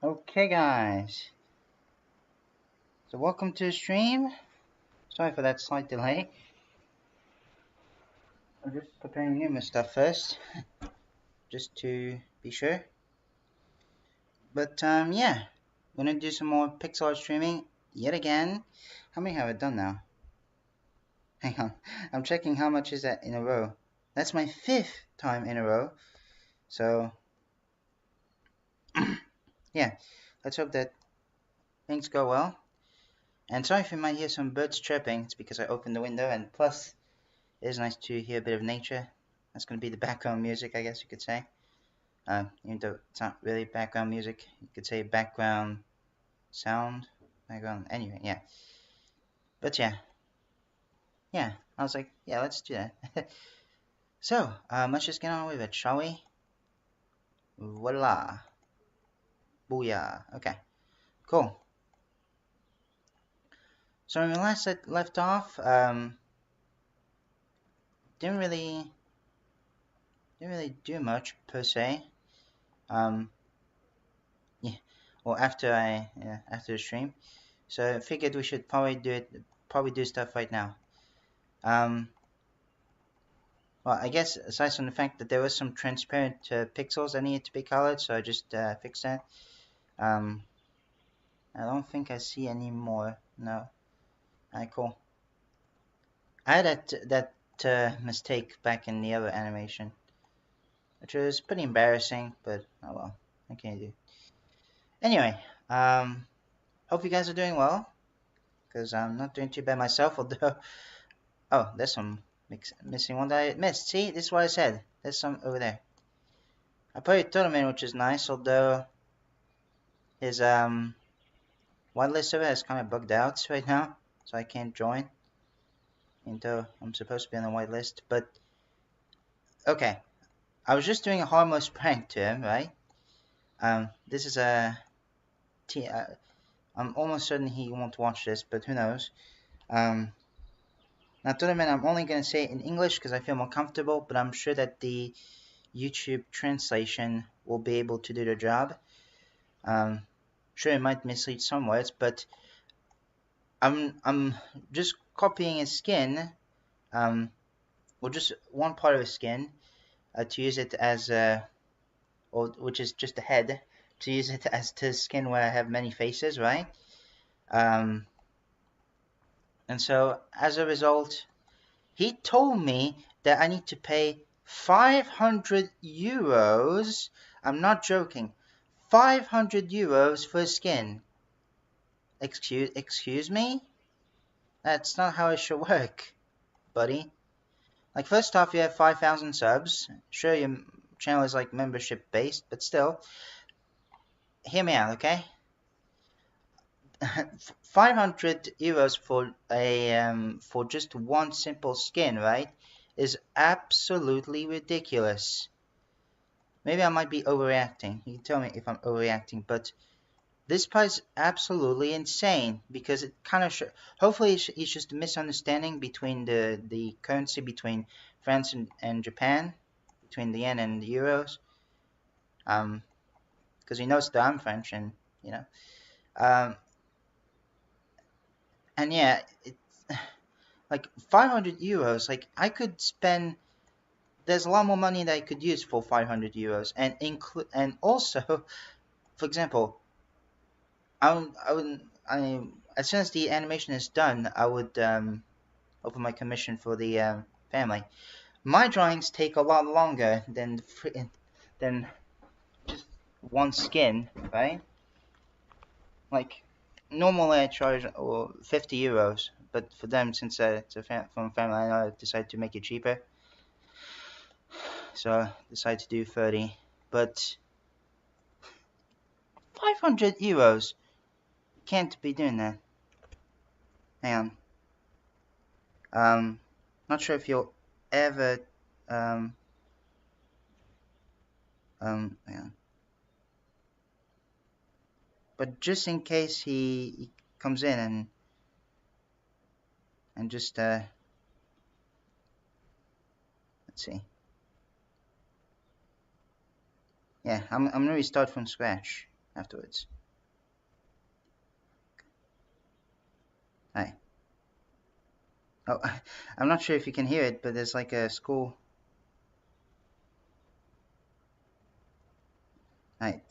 Okay guys, so welcome to the stream. Sorry for that slight delay. I'm just preparing new stuff first, just to be sure. But yeah, I'm gonna do some more pixel art streaming yet again. How many have I done now? Hang on, I'm checking how much is that in a row. That's my 5th time in a row. So yeah, let's hope that things go well. And sorry if you might hear some birds chirping. It's because I opened the window, and plus it is nice to hear a bit of nature. That's going to be the background music, I guess you could say. Even though it's not really background music, you could say background sound, background, anyway, yeah. But yeah, I was like, yeah, let's do that. So, let's just get on with it, shall we? Voila. Booyah. Okay, cool. So when we last left off, didn't really do much per se. Yeah, or after the stream. So I figured we should probably do stuff right now. Well, I guess aside from the fact that there was some transparent pixels that needed to be colored, so I just fixed that. I don't think I see any more. No. Alright, cool. I had that mistake back in the other animation, which was pretty embarrassing, but oh well. What can you do? Anyway, hope you guys are doing well, because I'm not doing too bad myself, although... Oh, there's some missing one that I missed. See, this is what I said. There's some over there. I played Todomen, which is nice, although his whitelist server is kind of bugged out right now, so I can't join. Even though I'm supposed to be on the whitelist, but okay. I was just doing a harmless prank to him, right? This is I'm almost certain he won't watch this, but who knows? Now, Todomen, I'm only going to say it in English because I feel more comfortable, but I'm sure that the YouTube translation will be able to do the job. Sure, it might mislead some words, but I'm just copying his skin, or just one part of his skin, to use it as or which is just the head, to use it as the skin where I have many faces, right? And so as a result, he told me that I need to pay 500 euros. I'm not joking. 500 euros for a skin. Excuse me? That's not how it should work, buddy. Like, first off, you have 5,000 subs. Sure, your channel is like membership based, but still, hear me out, okay? 500 euros for just one simple skin, right? Is absolutely ridiculous. Maybe I might be overreacting. You can tell me if I'm overreacting, but this price is absolutely insane because it kind of hopefully it's just a misunderstanding between the currency between France and Japan, between the yen and the euros. Because he knows that I'm French, and you know, and yeah, it's like 500 euros. Like, I could spend. There's a lot more money that I could use for 500 euros, and also, for example, as soon as the animation is done, I would open my commission for the family. My drawings take a lot longer than just one skin, right? Like, normally I charge 50 euros, but for them, since it's from a family, I decided to make it cheaper. So I decided to do 30, but 500 euros, can't be doing that. Hang on. Not sure if you'll ever, hang on. But just in case he comes in and just, let's see. Yeah, I'm gonna restart from scratch. afterwards. Hi. Oh, I'm not sure if you can hear it, but there's like a school. Right.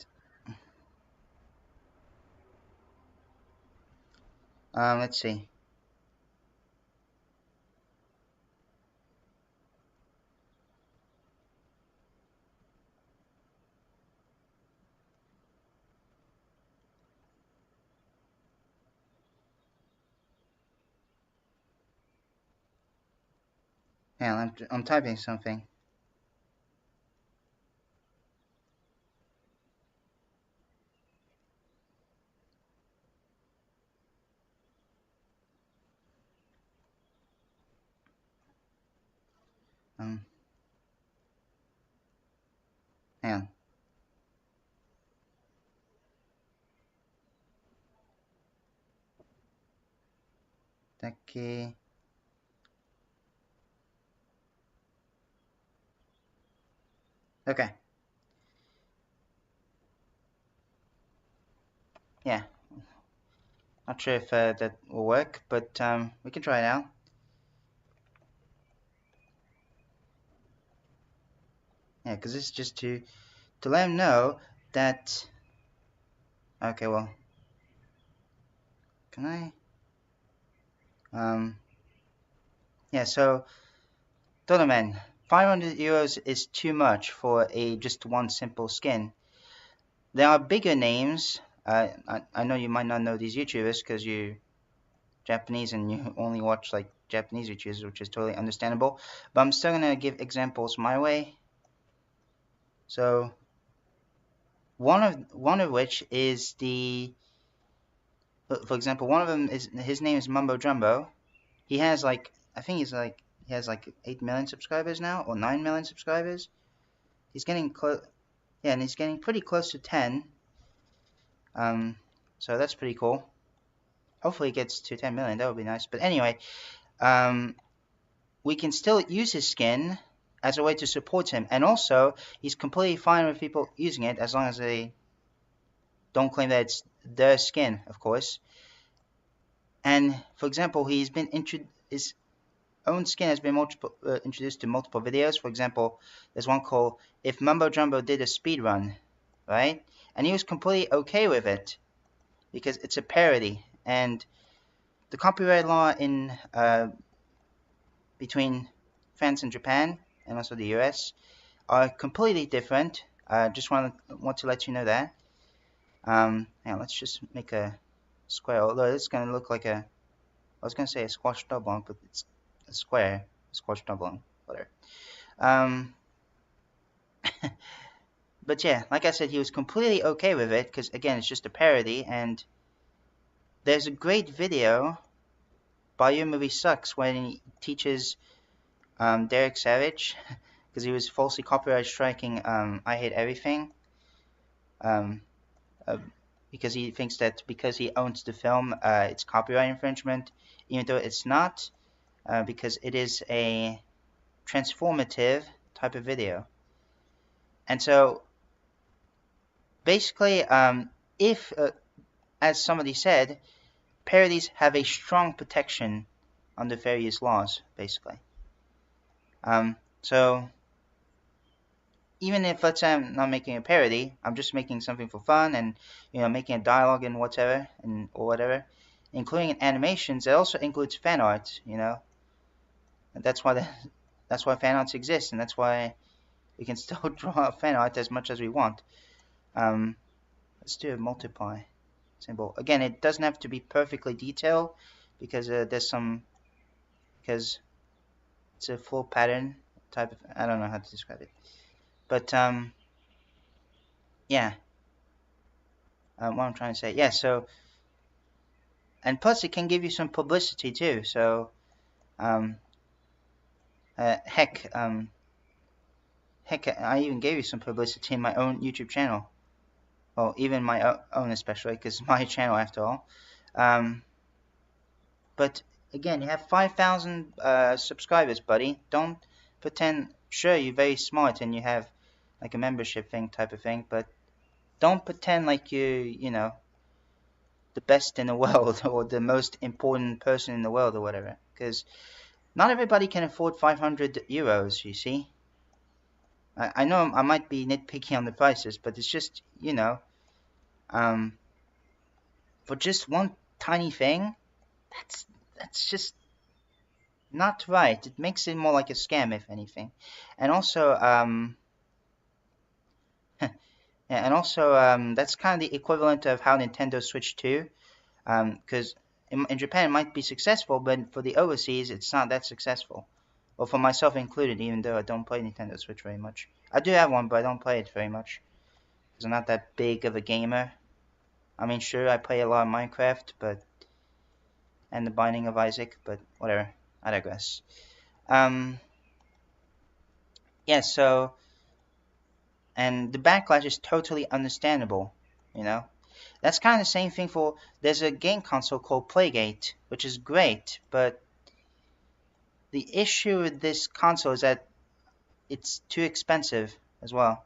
Let's see. Yeah, I'm typing something. Hang on. Taki. Okay. Yeah. Not sure if that will work, but we can try it out. Yeah, because this is just to let him know that. Okay, well, can I? Yeah. So, Todomen, 500 euros is too much for just one simple skin. There are bigger names. I know you might not know these YouTubers because you're Japanese and you only watch like Japanese YouTubers, which is totally understandable. But I'm still gonna give examples my way. So one of which is for example, one of them is his name is Mumbo Jumbo. He has like he has like 8 million subscribers now, or 9 million subscribers. He's getting close. Yeah, and he's getting pretty close to 10. So that's pretty cool. Hopefully it gets to 10 million. That would be nice. But anyway, we can still use his skin as a way to support him, and also he's completely fine with people using it as long as they don't claim that it's their skin, of course. And for example, his own skin has been introduced to multiple videos. For example, there's one called "If Mumbo Jumbo Did a Speed Run," right? And he was completely okay with it because it's a parody, and the copyright law in between France and Japan, and also the US, are completely different. Just want to let you know that. Yeah, let's just make a square. Although it's gonna look like I was gonna say a squash oblong, but it's a square, squash oblong, whatever. But yeah, like I said, he was completely okay with it because again, it's just a parody. And there's a great video by Your Movie Sucks when he teaches Derek Savage because he was falsely copyright striking I Hate Everything. Because he thinks that because he owns the film, it's copyright infringement, even though it's not, because it is a transformative type of video. And so, basically, if, as somebody said, parodies have a strong protection under various laws, basically. So, even if, let's say, I'm not making a parody, I'm just making something for fun and, making a dialogue and whatever, or whatever, including animations, it also includes fan art, And that's why fan arts exist, and that's why we can still draw fan art as much as we want. Let's do a multiply symbol. Again, it doesn't have to be perfectly detailed because because it's a full pattern type of, I don't know how to describe it. But, yeah. What I'm trying to say. Yeah, so, and plus it can give you some publicity too. So, heck, I even gave you some publicity in my own YouTube channel. Well, even my own especially, because my channel after all. But again, you have 5,000 subscribers, buddy. Don't pretend. Sure, you're very smart and you have like a membership thing type of thing, but don't pretend like you know, the best in the world or the most important person in the world or whatever. Because not everybody can afford 500 euros, you see. I know I might be nitpicky on the prices, but it's just, you know, for just one tiny thing, that's just not right. It makes it more like a scam, if anything. And also, that's kind of the equivalent of how Nintendo Switch 2, because in Japan it might be successful, but for the overseas it's not that successful. Well, for myself included, even though I don't play Nintendo Switch very much. I do have one, but I don't play it very much, because I'm not that big of a gamer. I mean, sure, I play a lot of Minecraft, and the Binding of Isaac, but whatever, I digress. Yeah, so, and the backlash is totally understandable, you know. That's kind of the same thing for, there's a game console called Playgate, which is great, but the issue with this console is that it's too expensive as well.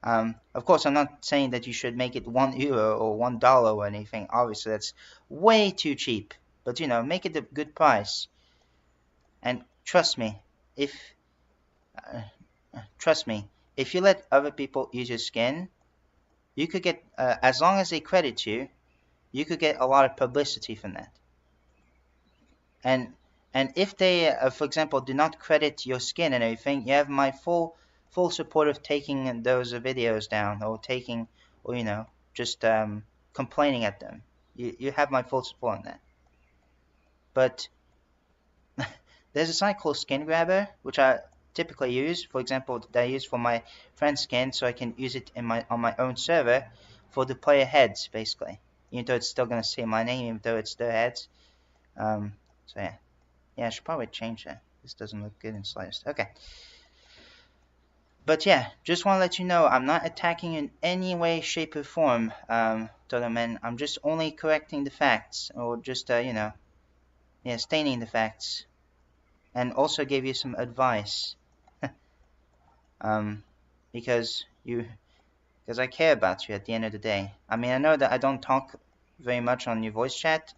Of course, I'm not saying that you should make it €1 or $1 or anything. Obviously, that's way too cheap. But, you know, make it a good price. And trust me, if you let other people use your skin, you could get, as long as they credit you, you could get a lot of publicity from that. And if they, for example, do not credit your skin and everything, you have my full support of taking those videos down, or you know, just complaining at them. You have my full support on that. But there's a site called Skin Grabber, which I typically use. For example, that I use for my friend's skin, so I can use it on my own server for the player heads, basically. Even though it's still gonna say my name, even though it's their heads. So yeah, I should probably change that. This doesn't look good in slightest. Okay. But yeah, just want to let you know, I'm not attacking in any way, shape, or form, Todomen. I'm just only correcting the facts, or just, you know, yeah, stating the facts. And also gave you some advice. Because I care about you at the end of the day. I mean, I know that I don't talk very much on your voice chat,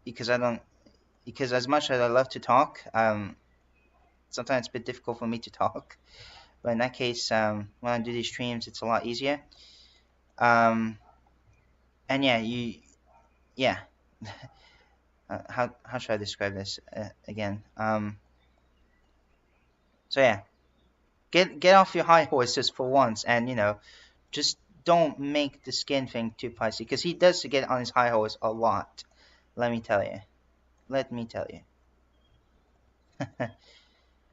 because as much as I love to talk, sometimes it's a bit difficult for me to talk. But in that case, when I do these streams, it's a lot easier. And yeah, how should I describe this again? So yeah, get off your high horses for once, and you know, just don't make the skin thing too pricey, because he does get on his high horse a lot. Let me tell you.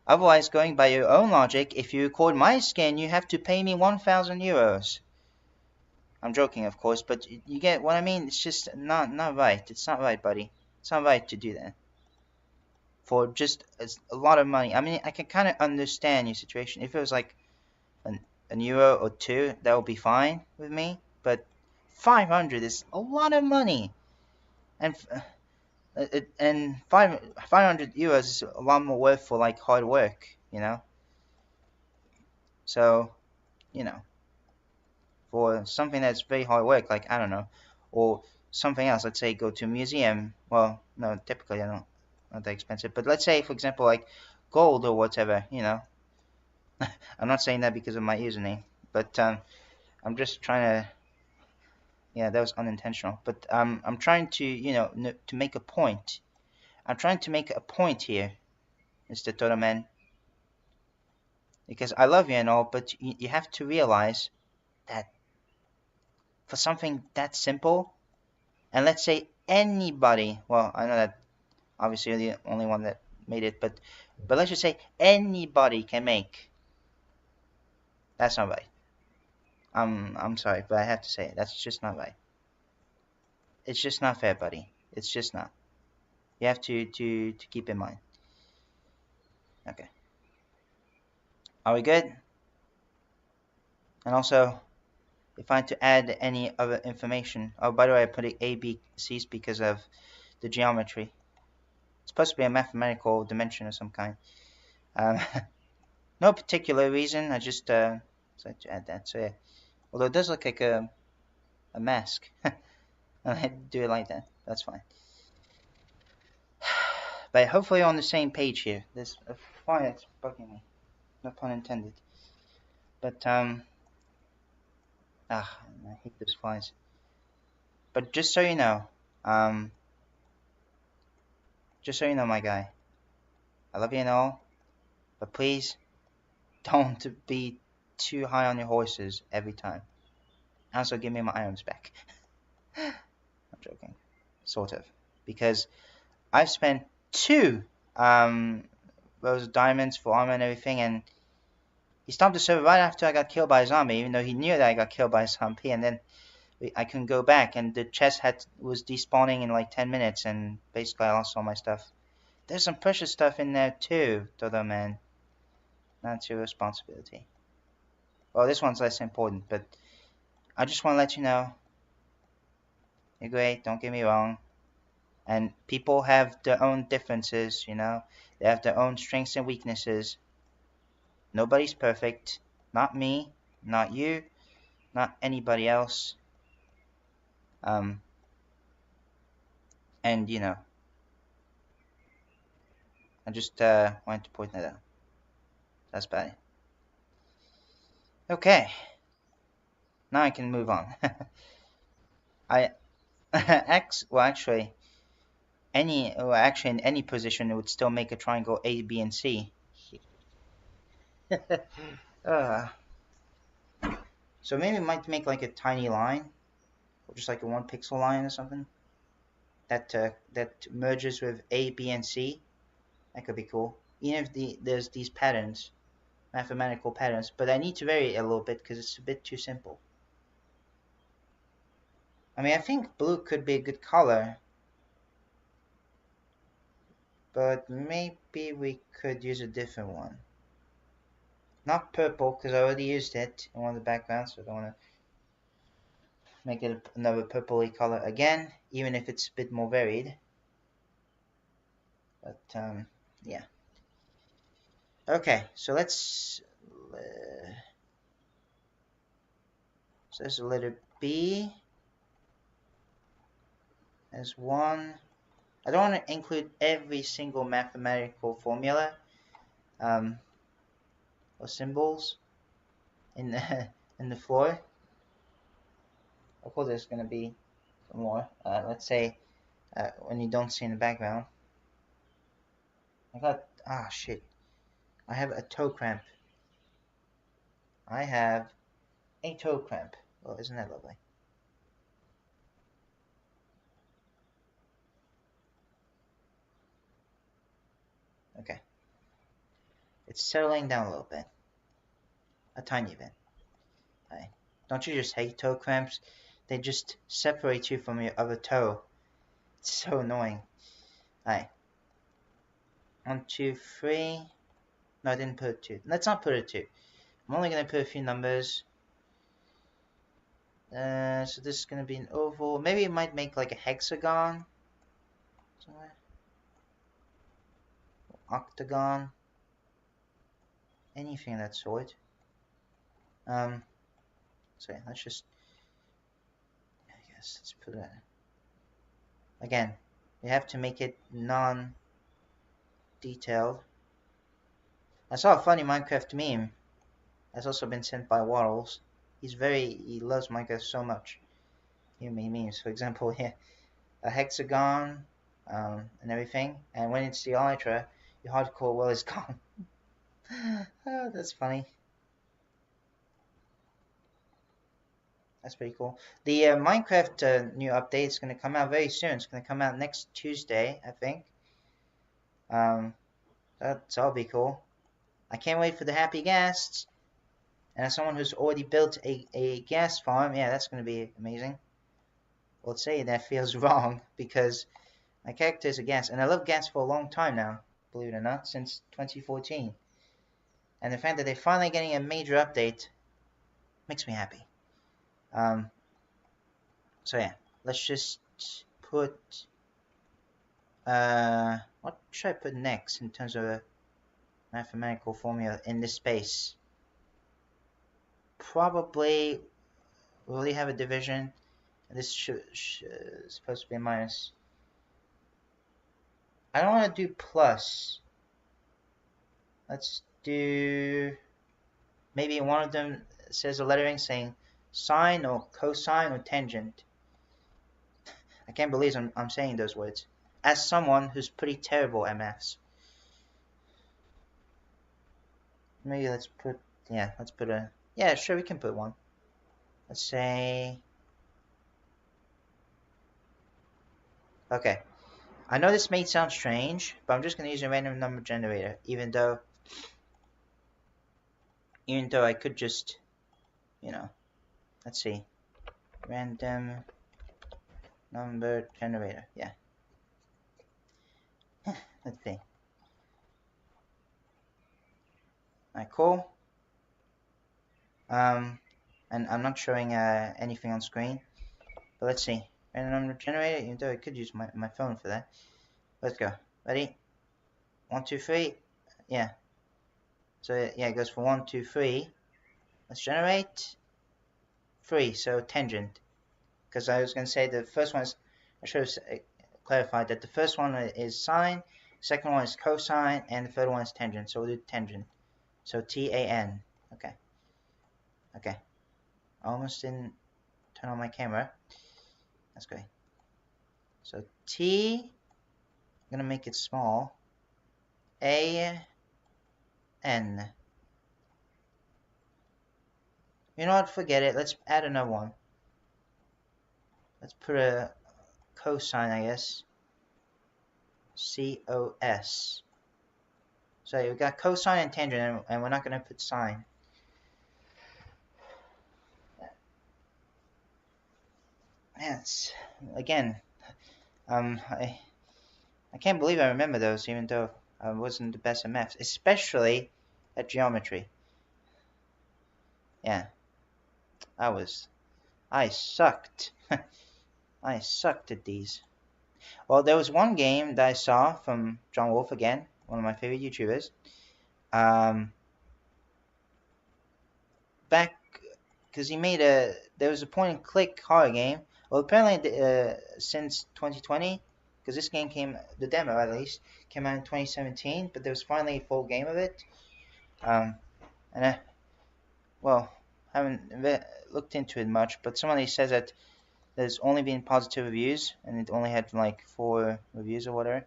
Otherwise, going by your own logic, if you record my skin, you have to pay me 1,000 euros. I'm joking, of course, but you get what I mean? It's just not right. It's not right, buddy. It's not right to do that. For just a lot of money. I mean, I can kind of understand your situation. If it was like an euro or two, that would be fine with me. But 500 is a lot of money. And 500 euros is a lot more worth for like hard work, you know. So, you know, for something that's very hard work, like I don't know, or something else. Let's say go to a museum. Well, no, typically I don't, not that expensive. But let's say, for example, like gold or whatever, you know. I'm not saying that because of my username, but I'm just trying to. Yeah, that was unintentional. But I'm trying to, you know, to make a point. I'm trying to make a point here, Mr. Todomen. Because I love you and all, but you have to realize that for something that simple, and let's say anybody, well, I know that obviously you're the only one that made it, but let's just say anybody can make. That's not right. I'm sorry, but I have to say it. That's just not right. It's just not fair, buddy. It's just not. You have to keep in mind. Okay. Are we good? And also, if I had to add any other information, oh, by the way, I put it A, B, C's because of the geometry. It's supposed to be a mathematical dimension of some kind. No particular reason, I just decided to add that, so yeah. Although it does look like a mask. I had to do it like that. That's fine. But hopefully on the same page here. There's a fly that's bugging me. No pun intended. But, I hate those flies. But just so you know, my guy, I love you and all, but please don't be too high on your horses every time. Also, give me my items back. I'm joking. Sort of. Because I've spent 2 those diamonds for armor and everything, and he stopped the server right after I got killed by a zombie, even though he knew that I got killed by a zombie, and then I couldn't go back, and the chest was despawning in like 10 minutes, and basically I lost all my stuff. There's some precious stuff in there too, Todomen. That's your responsibility. Well, this one's less important, but I just want to let you know, you're great, don't get me wrong. And people have their own differences, you know. They have their own strengths and weaknesses. Nobody's perfect. Not me, not you, not anybody else. And, you know, I just wanted to point that out. That's about it. Okay. Now I can move on. Actually, in any position, it would still make a triangle A, B, and C. So maybe it might make like a tiny line, or just like a 1 pixel line or something. That merges with A, B, and C. That could be cool. Even if there's these patterns, mathematical patterns, but I need to vary it a little bit because it's a bit too simple. I mean, I think blue could be a good color, but maybe we could use a different one. Not purple, because I already used it in one of the backgrounds, so I don't want to make it another purpley color again, even if it's a bit more varied. But, yeah. Okay, so let's... so there's a letter B. There's 1. I don't want to include every single mathematical formula or symbols in the floor. Of course, there's going to be some more. Let's say when you don't see in the background. Shit. I have a toe cramp. I have a toe cramp. Well, isn't that lovely? Okay. It's settling down a little bit. A tiny bit. Right. Don't you just hate toe cramps? They just separate you from your other toe. It's so annoying. Alright. 1, 2, 3. No, I didn't put a 2. Let's not put a 2. I'm only going to put a few numbers. So this is going to be an oval. Maybe it might make like a hexagon. Somewhere. Octagon. Anything of that sort. So yeah, let's just... I guess let's put that... Again, we have to make it non-detailed. I saw a funny Minecraft meme that's also been sent by Waddles. He loves Minecraft so much. He made memes. For example, here, a hexagon and everything, and when it's the elytra, your hardcore well is gone. Oh, that's funny. That's pretty cool. The Minecraft new update is going to come out very soon. It's going to come out next Tuesday, I think. That'll be cool. I can't wait for the happy guests. And as someone who's already built a gas farm, yeah, that's going to be amazing. Well, let's say that feels wrong because my character is a gas, and I love gas for a long time now, believe it or not, since 2014. And the fact that they're finally getting a major update makes me happy. So yeah, let's just put, what should I put next in terms of a mathematical formula in this space? Probably Will he have a division? This is supposed to be a minus. I don't want to do plus. Let's do... Maybe one of them says a lettering saying sine or cosine or tangent. I can't believe I'm saying those words. As someone who's pretty terrible at maths. Maybe let's put... Yeah, let's put a... Yeah, sure, we can put one. Let's say... Okay. I know this may sound strange, but I'm just going to use a random number generator, even though I could just, you know, let's see, random number generator, yeah. Let's see. Alright, cool. And I'm not showing anything on screen, but let's see. Random number generator, even though I could use my phone for that. Let's go. Ready? 1, 2, 3. Yeah. So yeah, it goes for 1, 2, 3. Let's generate 3. So tangent. Because I was going to say the first one is, I should have clarified that the first one is sine, second one is cosine, and the third one is tangent. So we'll do tangent. So TAN. Okay. Okay. Almost didn't turn on my camera. That's great. So T, I'm gonna make it small. A N. You know what? Forget it. Let's add another one. Let's put a cosine, I guess. COS. So we've got cosine and tangent, and we're not gonna put sine. Yes. Again, I can't believe I remember those, even though I wasn't the best at maths, especially at geometry. Yeah, I sucked. I sucked at these. Well, there was one game that I saw from John Wolf again, one of my favorite YouTubers. Back, because he made there was a point-and-click horror game. Well, apparently, since 2020, because this game the demo at least, came out in 2017, but there was finally a full game of it. And well, haven't looked into it much, but somebody says that there's only been positive reviews, and it only had like 4 reviews or whatever.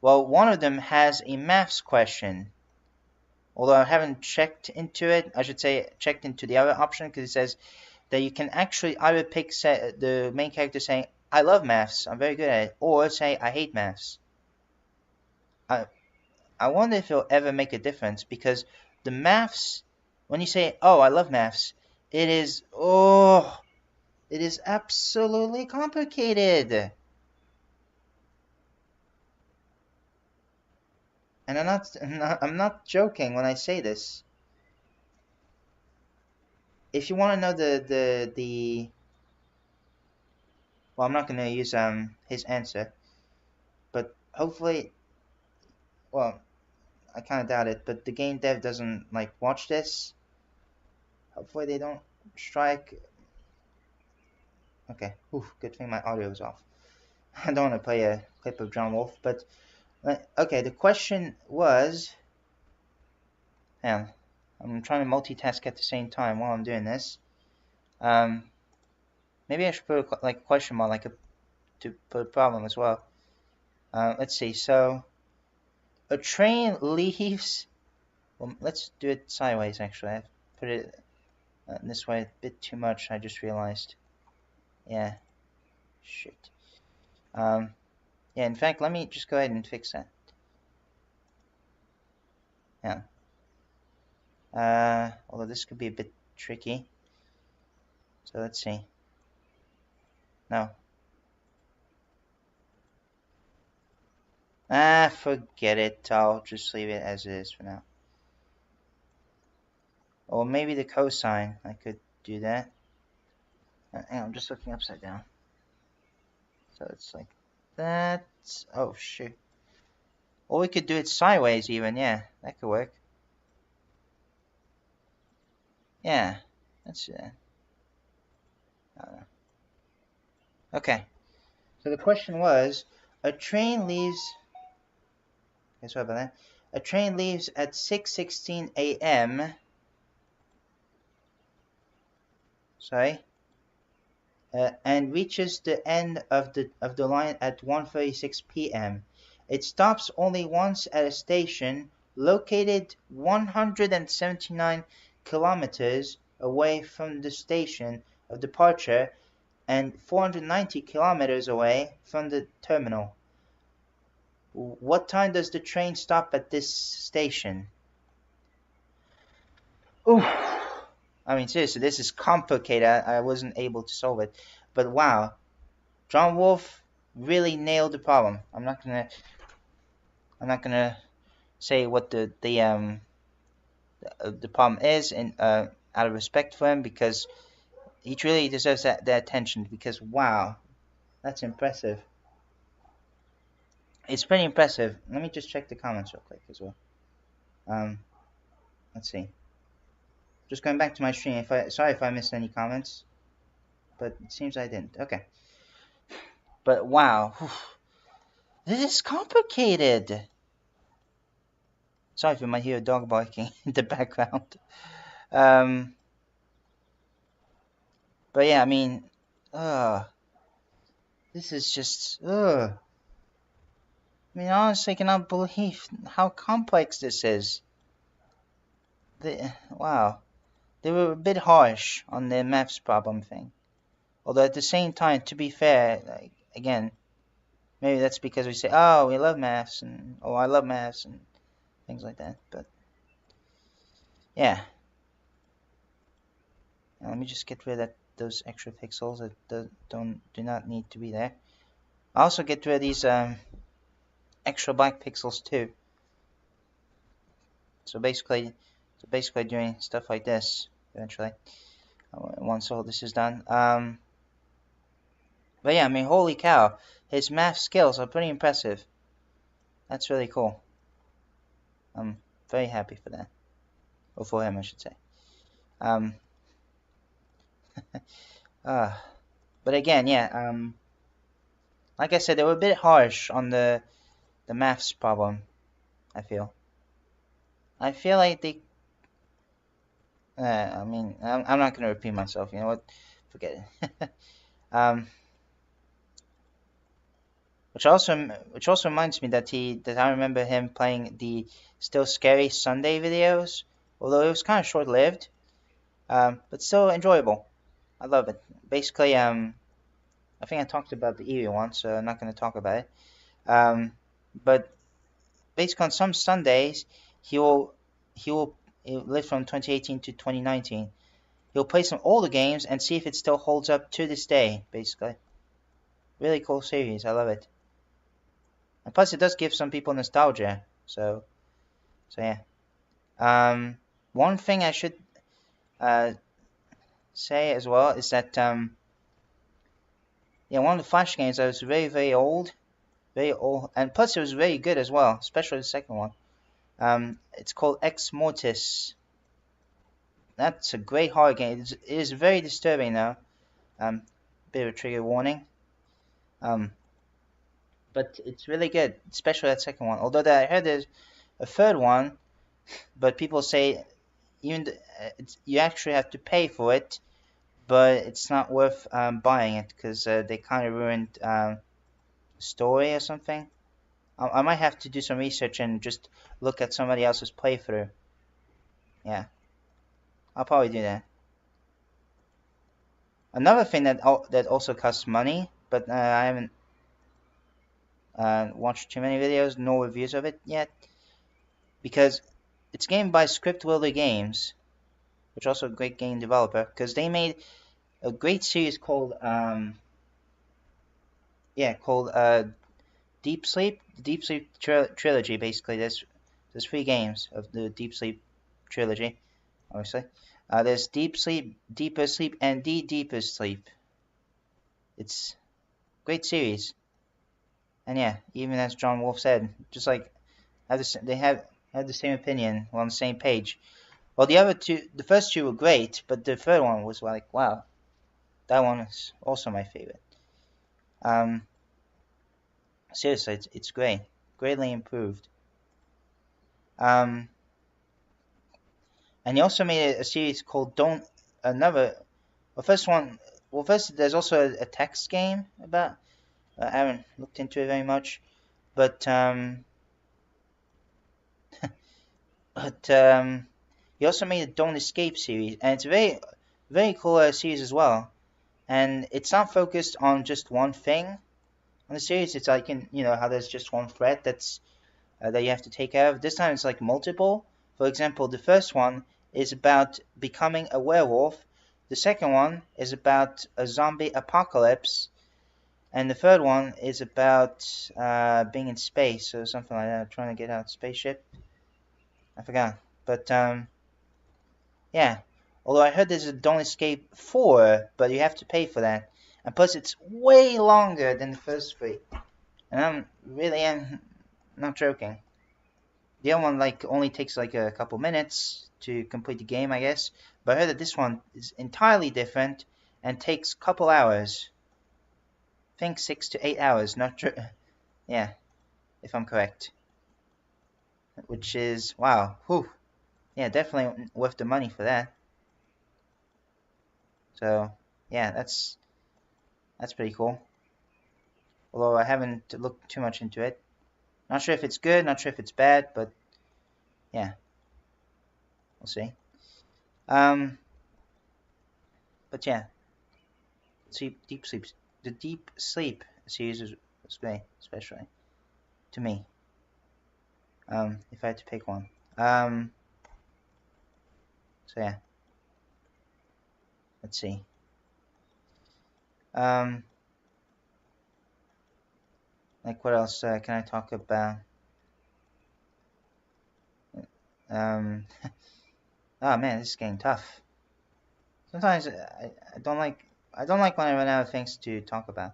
Well, one of them has a maths question. Although I haven't checked into it, I should say checked into the other option, because it says that you can actually either pick the main character saying, I love maths, I'm very good at it, or say, I hate maths. I wonder if it'll ever make a difference, because the maths, when you say, oh, I love maths, it is absolutely complicated. And I'm not joking when I say this. If you want to know the well, I'm not going to use his answer, but hopefully, well, I kind of doubt it, but the game dev doesn't like watch this. Hopefully they don't strike. Okay, good thing my audio is off. I don't want to play a clip of John Wolf, but okay, the question was, I'm trying to multitask at the same time while I'm doing this. Maybe I should put a question mark, to put a problem as well. Let's see. So a train leaves. Well, let's do it sideways. Actually, I put it this way a bit too much. I just realized. Yeah. Shit. Yeah. In fact, let me just go ahead and fix that. Yeah. Although this could be a bit tricky. So let's see. No. Forget it. I'll just leave it as it is for now. Or maybe the cosine. I could do that. Hang on, I'm just looking upside down. So it's like that. Oh, shoot. Or we could do it sideways even. Yeah, that could work. Yeah, That's I don't know. Okay. So the question was, a train leaves. Okay, sorry about that. A train leaves at 6:16 a.m. Sorry. And reaches the end of the line at 1:36 p.m. It stops only once at a station located 179 kilometers away from the station of departure and 490 kilometers away from the terminal. What time does the train stop at this station? Ooh. I mean, seriously, this is complicated. I wasn't able to solve it. But wow, John Wolfe really nailed the problem. I'm not gonna say what the problem is, and out of respect for him, because he truly deserves that attention. Because wow, that's impressive. It's pretty impressive. Let me just check the comments real quick as well. Let's see. Just going back to my stream. Sorry if I missed any comments, but it seems I didn't. Okay. But wow, this is complicated. Sorry if you might hear a dog barking in the background. But yeah, I mean, this is just, I mean, honestly, I cannot believe how complex this is. Wow. They were a bit harsh on the maths problem thing. Although at the same time, to be fair, like, again, maybe that's because we say, oh, we love maths, and oh, I love maths, and things like that. But yeah. Now, let me just get rid of those extra pixels that do not need to be there. I'll also get rid of these extra black pixels too. So basically doing stuff like this eventually once all this is done. But yeah, I mean, holy cow, his math skills are pretty impressive. That's really cool. I'm very happy for that, or for him, I should say. But again, yeah, like I said, they were a bit harsh on the maths problem. I feel like they. I mean, I'm not gonna repeat myself. You know what? Forget it. Which also reminds me that I remember him playing the Still Scary Sunday videos, although it was kind of short-lived, but still enjoyable. I love it. Basically, I think I talked about the Erie one, so I'm not going to talk about it. But basically, on some Sundays, he will live from 2018 to 2019. He'll play some older games and see if it still holds up to this day. Basically, really cool series. I love it. And plus, it does give some people nostalgia. So yeah. One thing I should say as well is that yeah, one of the Flash games that was very old, and plus it was very good as well, especially the second one. It's called Ex Mortis. That's a great horror game. It is very disturbing though. Bit of a trigger warning. But it's really good, especially that second one. Although I heard there's a third one, but people say you actually have to pay for it, but it's not worth buying it because they kind of ruined the story or something. I might have to do some research and just look at somebody else's playthrough. Yeah, I'll probably do that. Another thing that also costs money, but I haven't watched too many videos, no reviews of it yet, because it's a game by Script Wilder Games, which is also a great game developer, because they made a great series called Deep Sleep. The Deep Sleep trilogy. Basically, there's 3 games of the Deep Sleep trilogy. Obviously, there's Deep Sleep, Deeper Sleep, and The Deeper Sleep. It's a great series. And yeah, even as John Wolfe said, just like they have the same opinion, we're on the same page. Well, the first two were great, but the third one was like, wow, that one is also my favorite. Seriously, it's great, greatly improved. And he also made a series called first, there's also a text game about. I haven't looked into it very much, but he also made a Don't Escape series, and it's a very, very cool series as well. And it's not focused on just one thing on the series. It's like how there's just one threat that you have to take care of. This time it's like multiple. For example, the first one is about becoming a werewolf. The second one is about a zombie apocalypse. And the third one is about being in space or something like that, trying to get out of spaceship. I forgot. But yeah. Although I heard there's a Don't Escape 4, but you have to pay for that. And plus it's way longer than the first three. And I'm not joking. The other one only takes a couple minutes to complete the game, I guess. But I heard that this one is entirely different and takes a couple hours. I think 6 to 8 hours, not true. Yeah, if I'm correct. Which is, wow, whew. Yeah, definitely worth the money for that. So, yeah, that's pretty cool. Although I haven't looked too much into it. Not sure if it's good, not sure if it's bad, but yeah. We'll see. But yeah. Deep Sleep. The Deep Sleep series was great, especially to me. If I had to pick one. So yeah. Let's see. What else can I talk about? Oh man, this is getting tough. Sometimes I don't like when I run out of things to talk about.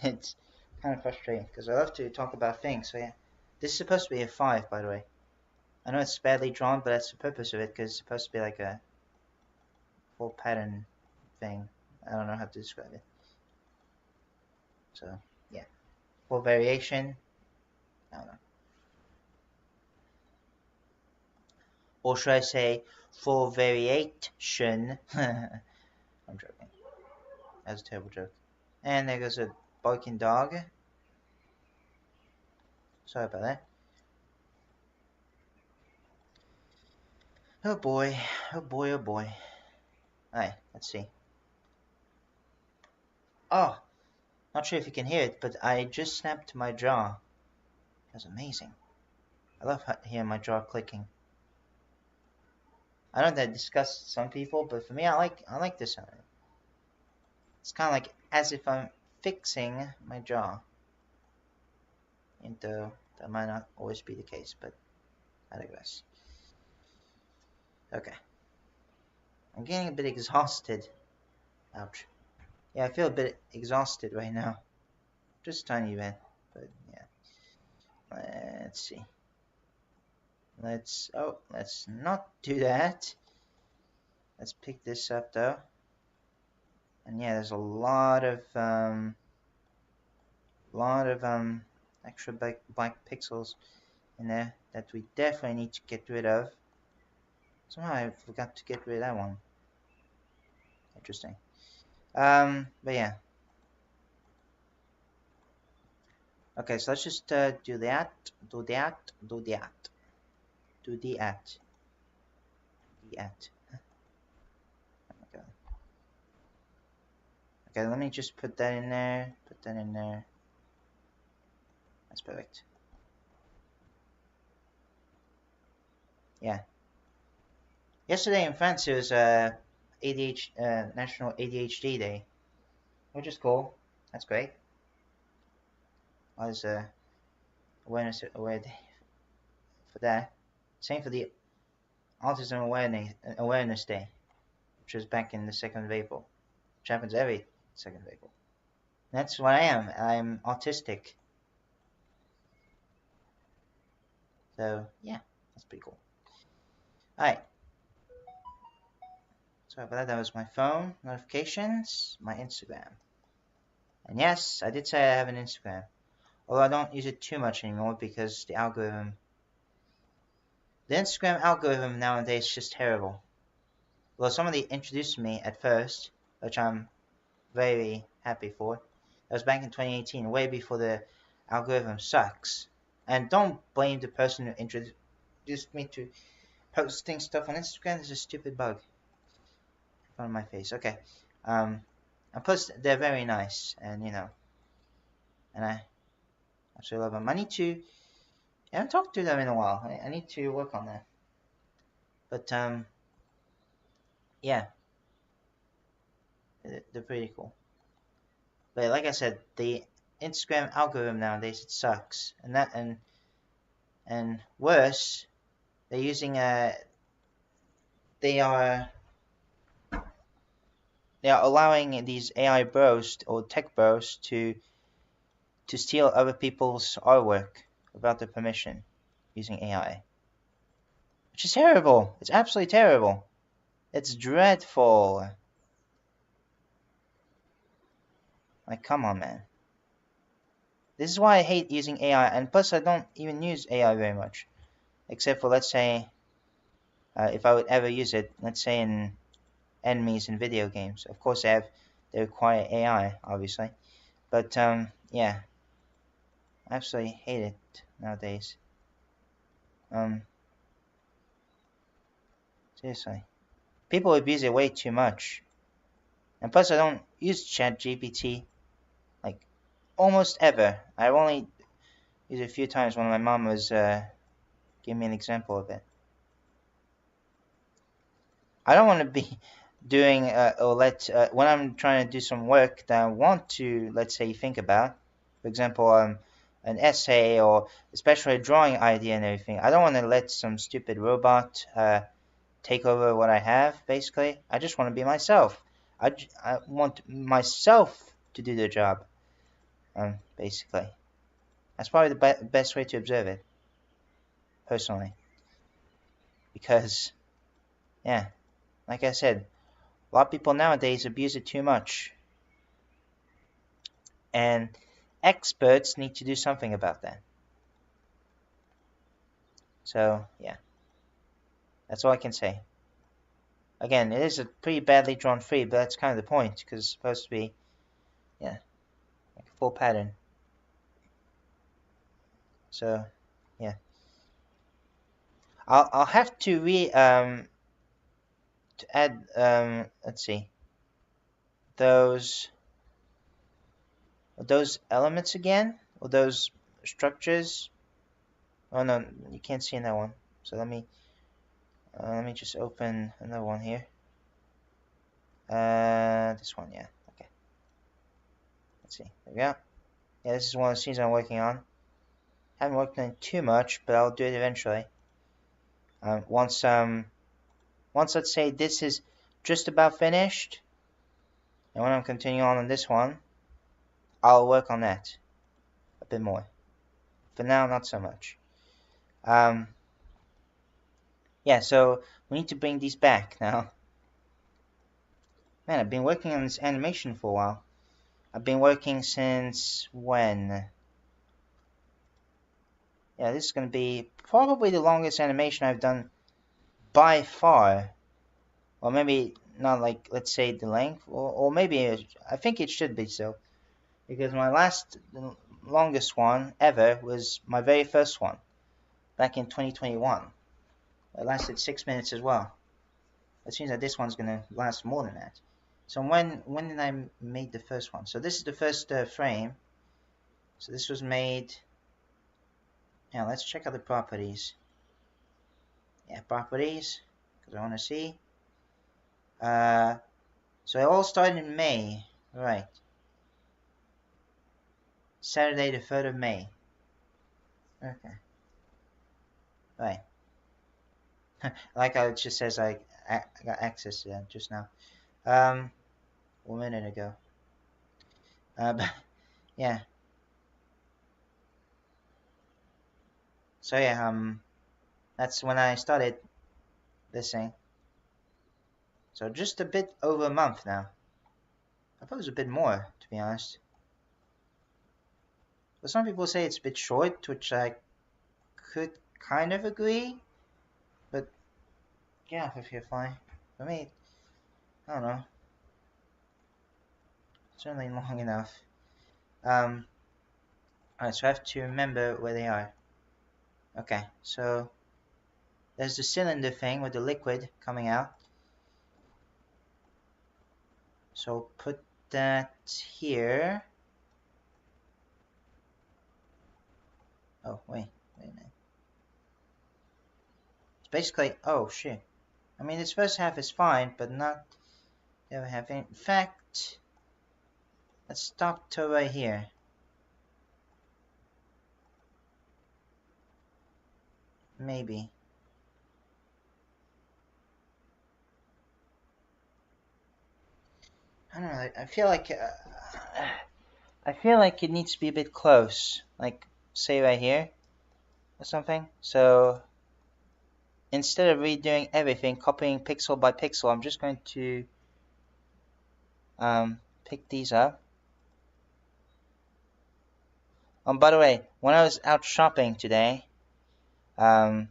It's kind of frustrating because I love to talk about things. So yeah, this is supposed to be a 5, by the way. I know it's badly drawn, but that's the purpose of it because it's supposed to be like a full pattern thing. I don't know how to describe it. So yeah, full variation. I don't know. Or should I say full variation? I'm joking. That's a terrible joke. And there goes a barking dog. Sorry about that. Oh boy. Oh boy, oh boy. Alright, let's see. Oh! Not sure if you can hear it, but I just snapped my jaw. That's amazing. I love hearing my jaw clicking. I know that disgusts some people, but for me, I like this sound. It's kind of like as if I'm fixing my jaw. And though that might not always be the case, but I digress. Okay. I'm getting a bit exhausted. Ouch. Yeah, I feel a bit exhausted right now. Just a tiny bit, but yeah. Let's see. Let's not do that. Let's pick this up though. And yeah, there's a lot of extra black pixels in there that we definitely need to get rid of. Somehow I forgot to get rid of that one. Interesting. But yeah. Okay, so let's just do that. Okay, let me just put that in there. That's perfect. Yeah. Yesterday in France it was National ADHD Day, which is cool. That's great. I was awareness day for that. Same for the Autism Awareness Day, which was back in the 2nd of April, which happens every 2nd of April. That's what I am. I'm autistic. So yeah, that's pretty cool. Alright. Sorry about that. That was my phone notifications, my Instagram. And yes, I did say I have an Instagram. Although I don't use it too much anymore because the algorithm... The Instagram algorithm nowadays is just terrible. Well, somebody introduced me at first, which I'm very happy for. That was back in 2018, way before the algorithm sucks. And don't blame the person who introduced me to posting stuff on Instagram. It's a stupid bug in front of my face. Okay. And plus, they're very nice, and you know, and I absolutely love them. I haven't talked to them in a while. I need to work on that. But yeah, they're pretty cool. But like I said, the Instagram algorithm nowadays, it sucks, and worse, they're using they are allowing these AI bros or tech bros to steal other people's artwork without their permission using AI, which is terrible. It's absolutely terrible. It's dreadful. Like, come on, man. This is why I hate using AI, and plus I don't even use AI very much, except for, let's say, if I would ever use it, let's say in enemies in video games. Of course, they require AI, obviously, but yeah, I absolutely hate it nowadays. Seriously, people abuse it way too much, and plus I don't use ChatGPT like almost ever. I've only used it a few times when my mom was giving me an example of it. I don't want to be doing when I'm trying to do some work that I want to, let's say, think about. For example, an essay or especially a drawing idea and everything. I don't want to let some stupid robot take over what I have. Basically, I just want to be myself. I want myself to do the job. Basically, that's probably the best way to observe it, personally. Because, yeah, like I said, a lot of people nowadays abuse it too much. And experts need to do something about that. So, yeah. That's all I can say. Again, it is a pretty badly drawn free, but that's kind of the point, because it's supposed to be, yeah, like a full pattern. So, yeah. I'll have to add let's see, those elements again, or those structures. Oh no, you can't see in that one. So let me just open another one here. This one, yeah. Okay. Let's see. There we go. Yeah, this is one of the scenes I'm working on. Haven't worked on it too much, but I'll do it eventually. Once let's say this is just about finished, and when I'm continuing on this one, I'll work on that a bit more. For now, not so much. Yeah, so we need to bring these back now. Man, I've been working on this animation for a while. I've been working since when? Yeah, this is going to be probably the longest animation I've done by far. Or maybe not, like, let's say the length, or maybe I think it should be so. Because my longest one ever was my very first one, back in 2021. It lasted 6 minutes as well. It seems that this one's going to last more than that. So when did I make the first one? So this is the first frame. So this was made... Now let's check out the properties. Yeah, properties, because I want to see. So it all started in May. Right. Saturday the 3rd of May. Okay. Right. Like how it just says I got access to that just now. 1 minute ago. But yeah. So yeah, that's when I started this thing. So just a bit over a month now. I thought it was a bit more, to be honest. But some people say it's a bit short, which I could kind of agree. But yeah, if you're fine. For me, I don't know. Certainly long enough. Alright, so I have to remember where they are. Okay, so there's the cylinder thing with the liquid coming out. So put that here. Oh, wait a minute. It's basically, oh shit. I mean, this first half is fine, but not the other half. In fact, let's stop to right here. Maybe. I don't know. I feel like it needs to be a bit close, like say right here or something. So instead of redoing everything, copying pixel by pixel, I'm just going to pick these up. By the way, when I was out shopping today, and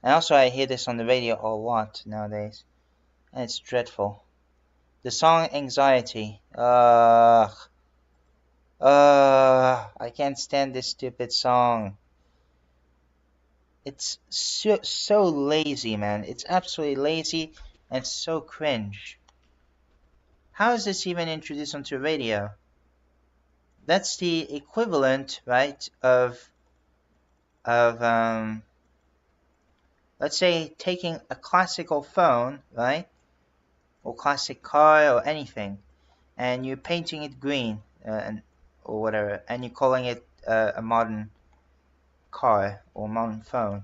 also I hear this on the radio a lot nowadays, and it's dreadful. The song Anxiety. I can't stand this stupid song. It's so lazy, man. It's absolutely lazy and so cringe. How is this even introduced onto radio? That's the equivalent, right, of let's say taking a classical phone, right, or classic car or anything, and you're painting it green, or whatever, and you're calling it a modern car or modern phone.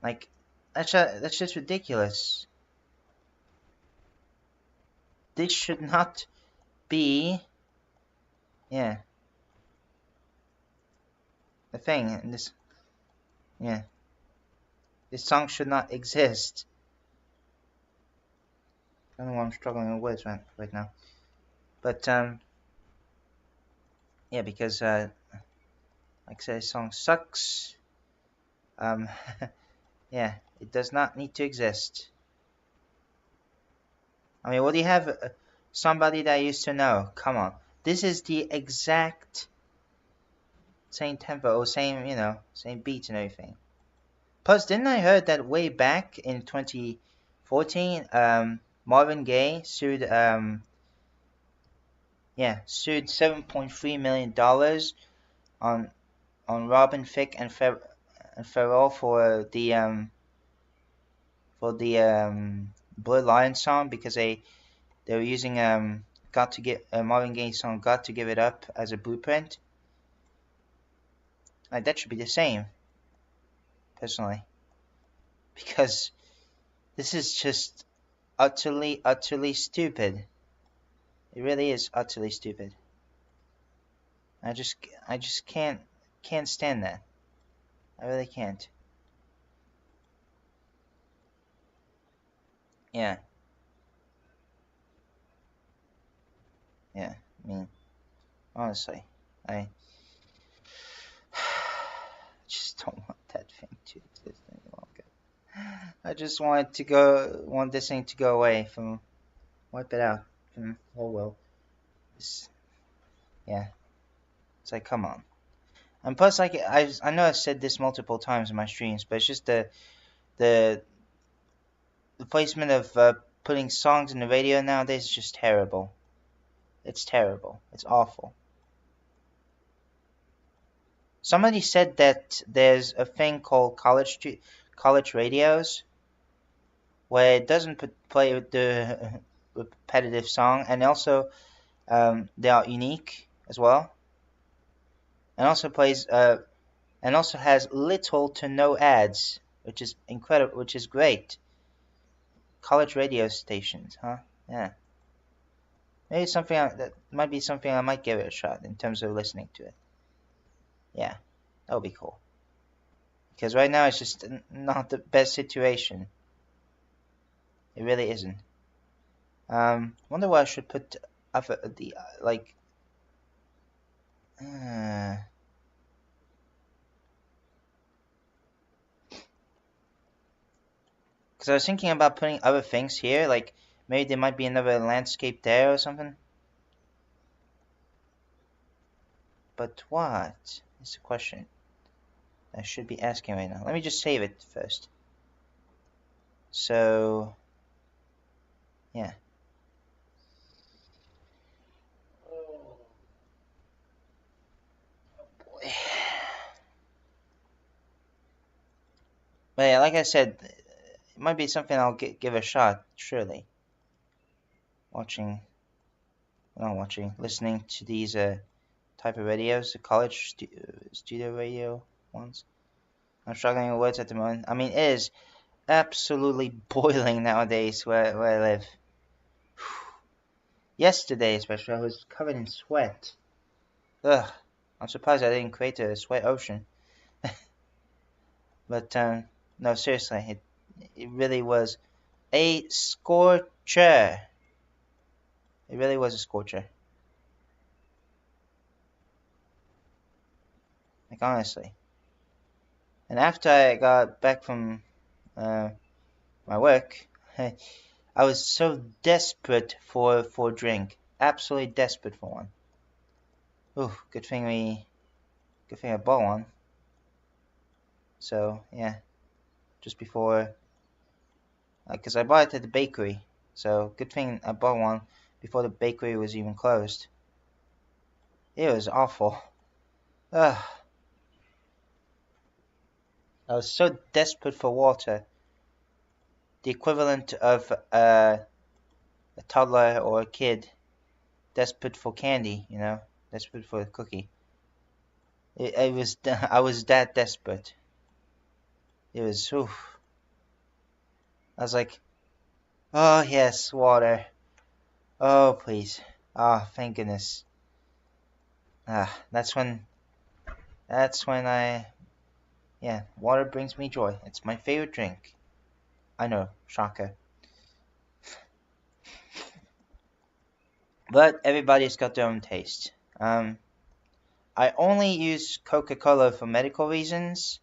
Like, that's just ridiculous. This should not be, yeah, the thing. And this, yeah, this song should not exist. I don't know why I'm struggling with words right now, but yeah, because like I said, this song sucks. Yeah, it does not need to exist. I mean, what do you have? Somebody that I used to know. Come on, this is the exact same tempo or same, you know, same beats and everything. Plus, didn't I heard that way back in 2014, Marvin Gaye sued $7.3 million on Robin Thicke and Pharrell for the Blue Lion song, because they were using Marvin Gaye's song "Got to Give It Up" as a blueprint. Like, that should be the same, personally, because this is just utterly stupid. It really is utterly stupid. I just can't stand that. I really can't. Yeah. I mean, honestly, I just don't want that thing to exist any longer. I just want this thing to go away, wipe it out from the whole world. Yeah. It's like, come on. And plus, like, I know I've said this multiple times in my streams, but it's just the placement of putting songs in the radio nowadays is just terrible. It's terrible. It's awful. Somebody said that there's a thing called college radios, where it doesn't play the repetitive song, and also they are unique as well, and also plays and also has little to no ads, which is incredible, which is great. College radio stations, huh? Yeah. Maybe that might be something I might give it a shot in terms of listening to it. Yeah, that would be cool. Because right now it's just not the best situation. It really isn't. Wonder what I should put after the like. Because I was thinking about putting other things here, like maybe there might be another landscape there or something. But what is the question I should be asking right now? Let me just save it first. So, yeah. Oh boy. But yeah, like I said, it might be something I'll give a shot, surely. Listening to these type of radios, the college studio radio ones. I'm struggling with words at the moment. I mean, it is absolutely boiling nowadays where I live. Yesterday, especially, I was covered in sweat. Ugh, I'm surprised I didn't create a sweat ocean. But no, seriously, it really was a scorcher. It really was a scorcher. Like, honestly. And after I got back from my work, I was so desperate for a drink. Absolutely desperate for one. Ooh, good thing I bought one. So, yeah. Just before, because I bought it at the bakery. So, good thing I bought one before the bakery was even closed. It was awful. Ugh. I was so desperate for water. The equivalent of a toddler or a kid desperate for candy, you know, desperate for a cookie. I was that desperate. It was, oof. I was like, oh yes, water. Oh please. Oh, thank goodness. That's when water brings me joy. It's my favorite drink. I know, shocker. But everybody's got their own taste. I only use Coca-Cola for medical reasons,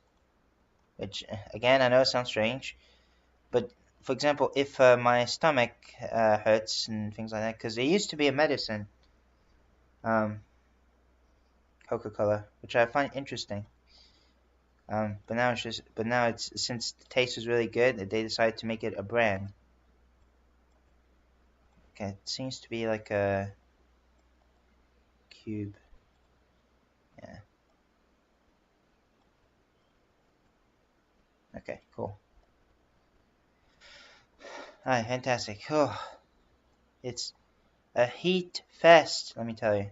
which, again, I know sounds strange, but for example, if my stomach hurts and things like that, because it used to be a medicine, Coca-Cola, which I find interesting. But now it's since the taste was really good, they decided to make it a brand. Okay, it seems to be like a cube. Yeah. Okay, cool. Alright, fantastic. Oh, it's a heat fest, let me tell you.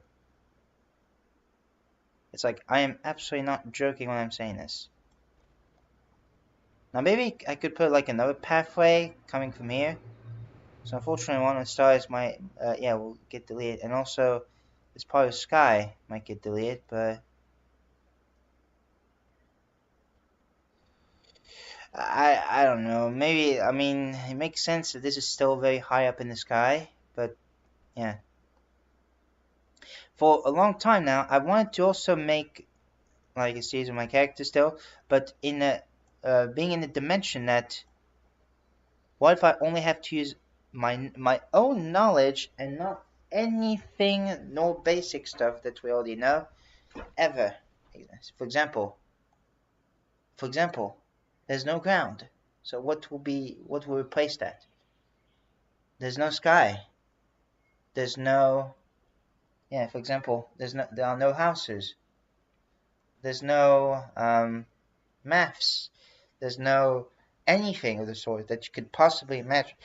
It's like, I am absolutely not joking when I'm saying this. Now maybe I could put like another pathway coming from here. So unfortunately one of the stars might, will get deleted. And also, this part of the sky might get deleted, but I don't know. Maybe, I mean, it makes sense that this is still very high up in the sky, but yeah. For a long time now, I wanted to also make like a series of my character still, but in a being in a dimension that, what if I only have to use my own knowledge and not anything, no basic stuff that we already know, ever. For example, there's no ground. So what will replace that? There's no sky. There's no, for example, there are no houses. There's no maths. There's no anything of the sort that you could possibly imagine.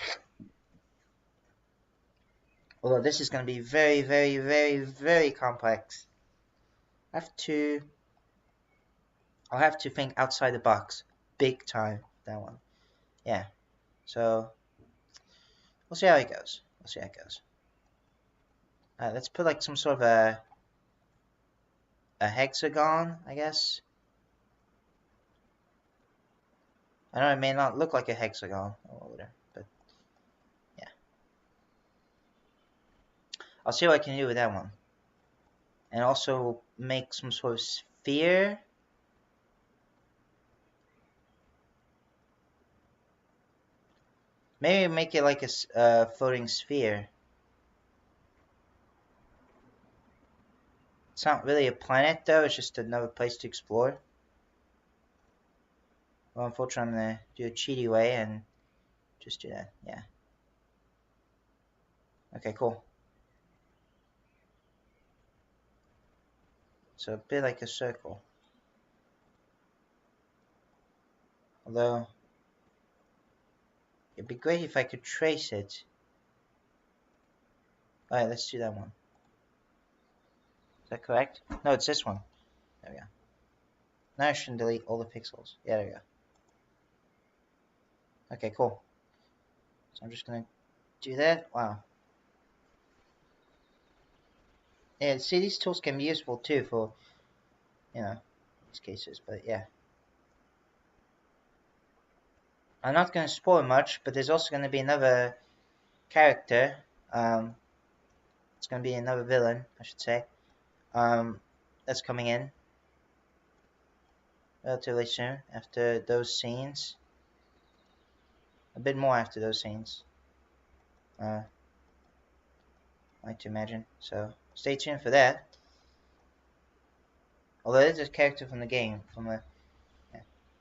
Although this is going to be very, very, very, very complex. I'll have to think outside the box. Big time, that one. Yeah. So, we'll see how it goes. Let's put like some sort of a hexagon, I guess. I know it may not look like a hexagon or whatever, but I'll see what I can do with that one. And also make some sort of sphere. Maybe make it like a floating sphere. It's not really a planet though, it's just another place to explore. Well, unfortunately I'm going to do a cheaty way and just do that, yeah. Okay, cool. So a bit like a circle. Although, it'd be great if I could trace it. Alright, let's do that one. Is that correct? No, it's this one. There we go. Now I shouldn't delete all the pixels. Yeah, there we go. Okay, cool. So I'm just gonna do that. Wow. Yeah, see, these tools can be useful too for, you know, these cases, but yeah. I'm not gonna spoil much, but there's also gonna be another character. It's gonna be another villain, I should say. That's coming in relatively soon after those scenes. A bit more after those scenes. I like to imagine. So stay tuned for that. Although it's a character from the game, from one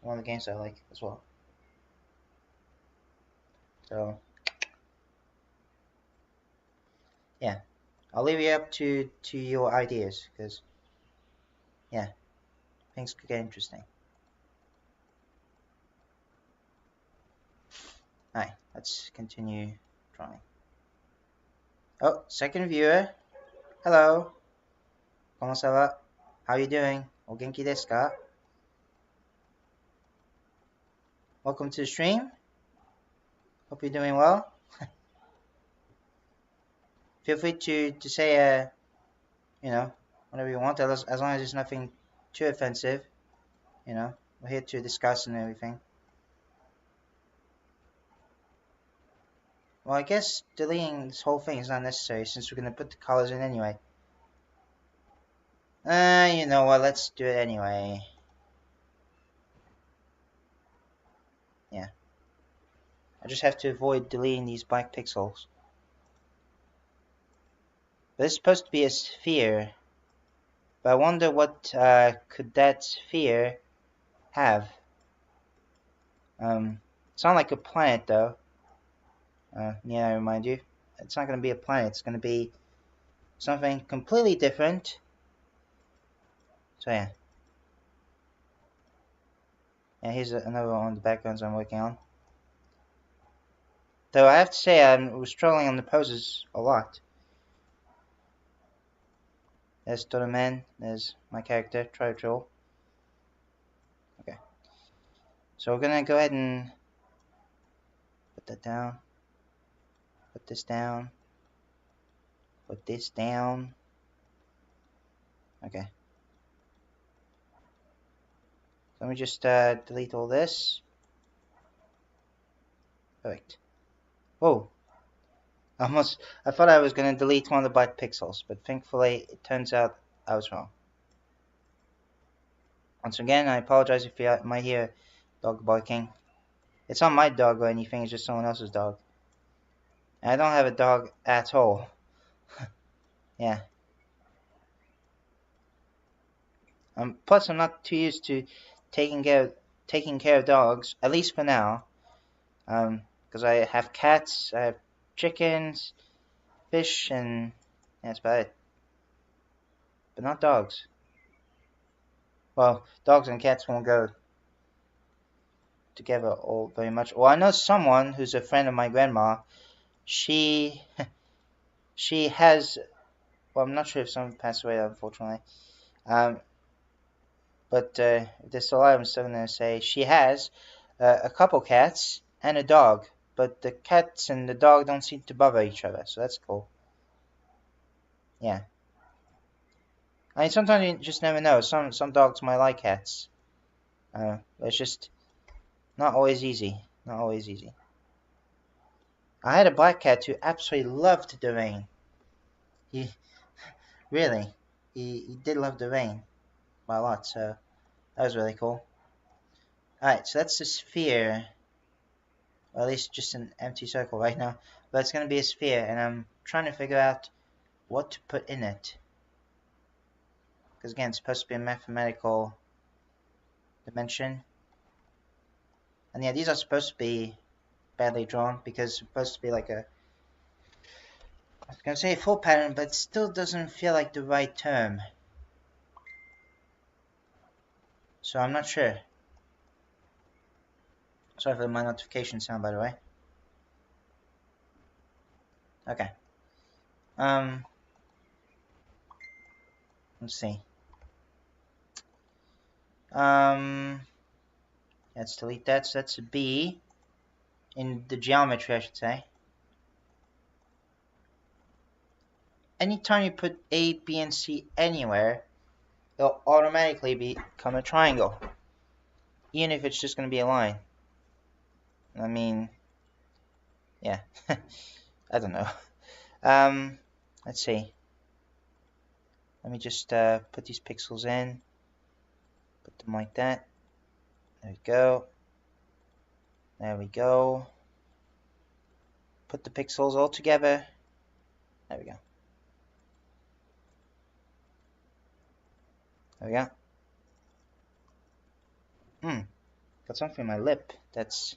of the games I like as well. So yeah, I'll leave you up to your ideas, because yeah, things could get interesting. Alright, let's continue drawing. Oh, second viewer. Hello. ¿Cómo se va? How are you doing? O genki desu ka? Welcome to the stream. Hope you're doing well. Feel free to say you know, whatever you want, as long as it's nothing too offensive. You know, we're here to discuss and everything. Well, I guess deleting this whole thing is not necessary, since we're going to put the colors in anyway. You know what, let's do it anyway. Yeah. I just have to avoid deleting these black pixels. But it's supposed to be a sphere. But I wonder what could that sphere have? It's not like a planet though. Yeah, I remind you. It's not going to be a planet. It's going to be something completely different. So yeah. Yeah, here's another one of the backgrounds I'm working on. Though I have to say I was struggling on the poses a lot. There's Todomen. There's my character, Troll. Okay. So we're going to go ahead and put that down. Put this down. Put this down. Okay. Let me just delete all this. Perfect. Whoa. I thought I was going to delete one of the black pixels, but thankfully it turns out I was wrong. Once again, I apologize if you might hear dog barking. It's not my dog or anything, it's just someone else's dog. And I don't have a dog at all. Yeah. Plus, I'm not too used to taking care of dogs, at least for now. Because I have cats, I have chickens, fish, and yeah, that's about it. But not dogs. Well, dogs and cats won't go together all very much. Well, I know someone who's a friend of my grandma. She has. Well, I'm not sure if someone passed away, unfortunately. But if they're still alive, I'm still going to say she has a couple cats and a dog. But the cats and the dog don't seem to bother each other, so that's cool. Yeah. I mean, sometimes you just never know. Some dogs might like cats. It's just not always easy. Not always easy. I had a black cat who absolutely loved the rain. He really, he did love the rain by a lot, so that was really cool. Alright, so that's the sphere, or at least just an empty circle right now, but it's going to be a sphere, and I'm trying to figure out what to put in it. Because again, it's supposed to be a mathematical dimension. And yeah, these are supposed to be badly drawn, because it's supposed to be like a, I was going to say a full pattern, but it still doesn't feel like the right term. So I'm not sure. Sorry for my notification sound, by the way. Okay. Let's see. Let's delete that. So that's a B in the geometry, I should say. Anytime you put A, B, and C anywhere, it'll automatically become a triangle, even if it's just going to be a line. I mean, yeah, I don't know. Let's see. Let me just put these pixels in. Put them like that. There we go. There we go. Put the pixels all together. There we go. There we go. Got something in my lip that's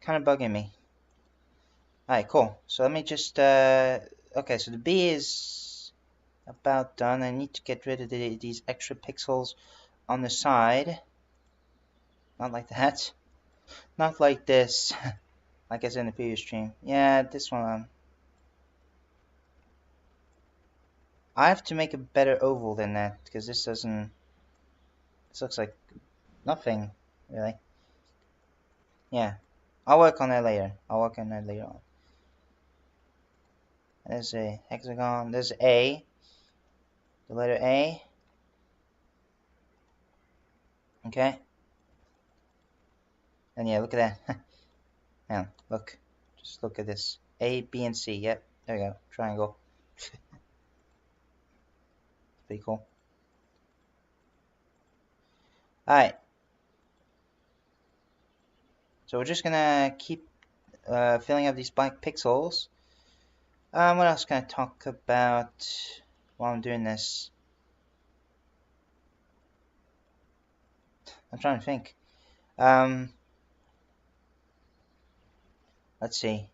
kind of bugging me. Alright, cool. So let me just, okay, so the B is about done. I need to get rid of these extra pixels on the side. Not like that. Not like this. Like I said in the previous stream. Yeah, this one. I have to make a better oval than that, because this doesn't... This looks like nothing, really. Yeah. I'll work on that later. On. There's a hexagon. There's A. The letter A. Okay. And yeah, look at that. Now, look. Just look at this. A, B, and C. Yep. There we go. Triangle. Pretty cool. Alright. So we're just gonna keep filling up these black pixels. What else can I talk about while I'm doing this? I'm trying to think. Let's see.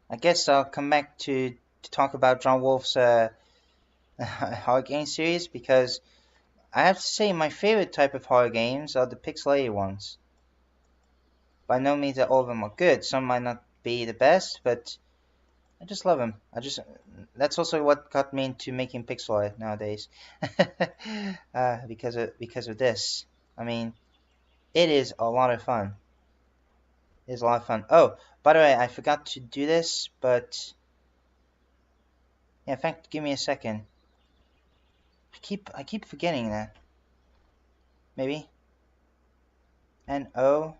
I guess I'll come back to talk about John Wolf's horror game series, because I have to say my favorite type of horror games are the pixelated ones. By no means that all of them are good. Some might not be the best, but I just love them. That's also what got me into making pixel art nowadays. Because of this. I mean, it is a lot of fun. It is a lot of fun. Oh, by the way, I forgot to do this, but yeah, in fact, give me a second. I keep forgetting that. Maybe. Notes.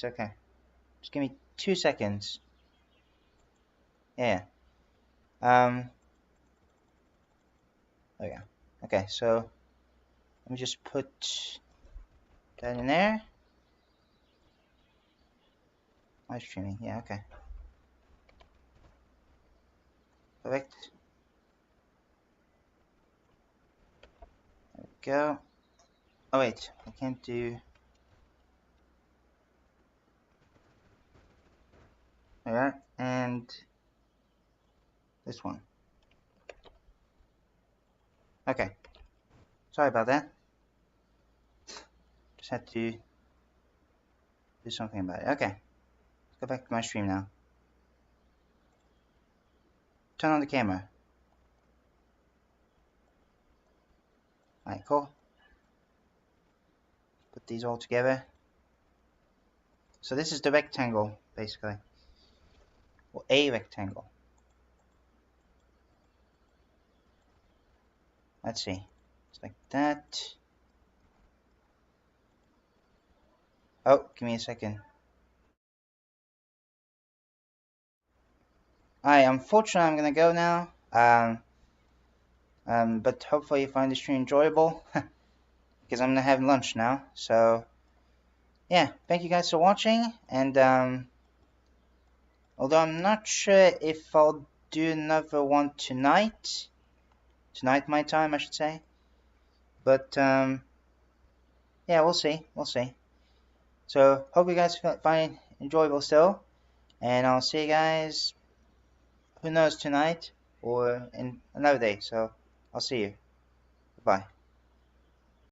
Okay. Just give me 2 seconds. Yeah. There we go. Okay, so let me just put that in there. Live streaming. Yeah. Okay. Perfect. There we go. Oh wait, I can't do. Alright, and this one. Okay. Sorry about that. Just had to do something about it. Okay. Let's go back to my stream now. Turn on the camera. Alright, cool. Put these all together. So this is the rectangle, basically. Or a rectangle. Let's see. It's like that. Oh, give me a second. Unfortunately, I'm gonna go now. But hopefully you find the stream enjoyable, because I'm gonna have lunch now. So, yeah, thank you guys for watching, and although I'm not sure if I'll do another one tonight my time, I should say. But yeah, we'll see. So, hope you guys find it enjoyable still, and I'll see you guys, who knows, tonight or in another day. So, I'll see you. Bye.